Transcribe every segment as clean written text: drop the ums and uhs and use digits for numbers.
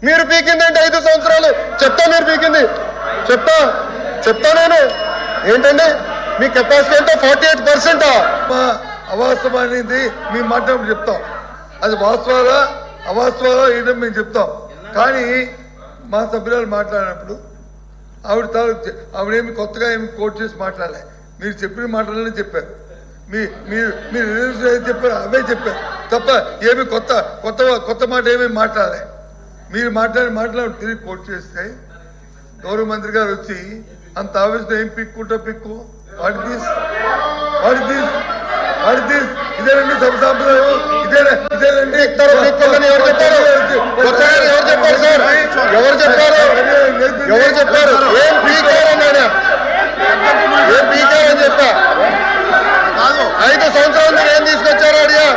మీరు పీకిందేంటి 5 సంవత్సరాలు చెప్తా మీరు పీకింది చెప్తా నేను ఏంటండి మీ కెపాసిటీ అంటే 48%. అవాస్తవం అనేది మీ మాట చెప్తాం, అది వాస్తవాలా అవాస్తవాలా ఏంటో మేము చెప్తాం. కానీ మా సభ్యురాలు మాట్లాడినప్పుడు ఆవిడేమి కొత్తగా ఏమి కోట్ చేసి మాట్లాడలే. మీరు చెప్పిన మాటలనే చెప్పారు, మీరు చెప్పారు అవే చెప్పారు తప్ప ఏమి కొత్త మాట ఏమీ మాట్లాడలే. మీరు మాట్లాడి తిరిగి కోట్ చేస్తే గౌరవ మంత్రి గారు వచ్చి అంత ఆవేశం ఏం పిక్కు ఇదేనండి సభ సాంప్రదాయం, ఇదేనండి ఎవరు చెప్పారు ఏం పీకారని చెప్పా 5 సంవత్సరాలు మీరు ఏం తీసుకొచ్చారో అడిగా.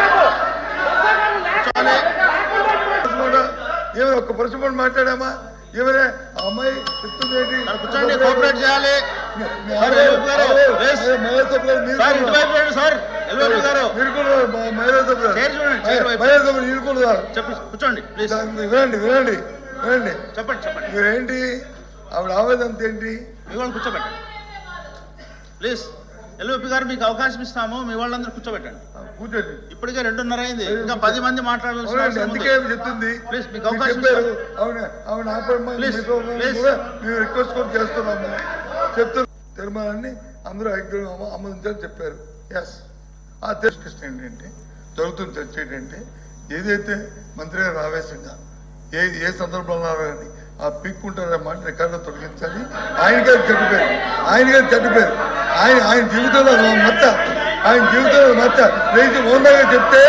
ఏమైనా ఒక్క పరుషుపడి మాట్లాడామా? ఏమైనా అమ్మాయి చెప్తుంది కోఆపరేట్ చేయాలి. కూర్చోండి వినండి చెప్పండి మీరేంటి ఆవిడ ఆవేదంత ఏంటి? మీ వాళ్ళని కూర్చోబెట్టండి ప్లీజ్. ఎల్ఓపి గారు మీకు అవకాశం ఇస్తాము, మీ వాళ్ళందరూ కూర్చోబెట్టండి. కూర్చోండి. ఇప్పటికే 2:30 అయింది, ఇంకా 10 మంది మాట్లాడాల్సిన అందుకే చెప్తుంది. ప్లీజ్ మీకు అవకాశం మేము రిక్వెస్ట్ కూడా చేస్తున్నాము. తీర్మానాన్ని అందరూ ఆమోదించాలని చెప్పారు. ఎస్ ఆ కృష్ణ ఏంటంటే జరుగుతున్న చర్చ ఏంటంటే ఏదైతే మంత్రి గారు ఆవేశంగా ఏ సందర్భంలో కానీ ఆ పిక్కుంటారనే మాట రికార్డులో తొలగించాలి. ఆయన గారు చెడ్డపేరు ఆయన జీవితంలో మచ్చ లేచి ఓందాగా చెప్తే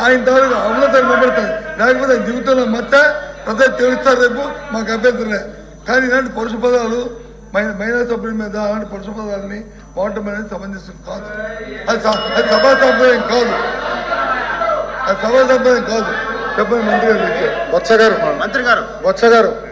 ఆయన తాలూకు అమలతను నిలబడతారు. లేకపోతే ఆయన జీవితంలో మచ్చ ప్రజలు తెలుస్తారు. రేపు మాకు అభ్యంతరం లేదు. కానీ ఇలాంటి పరుష పదాలు మహిళా సభ్యుల మీద అలాంటి పరుష పదాలని వాడటం అనేది సమంజసం కాదు. అది సభా సంప్రదాయం కాదు. చెప్పండి మంత్రి గారు. మంత్రి గారు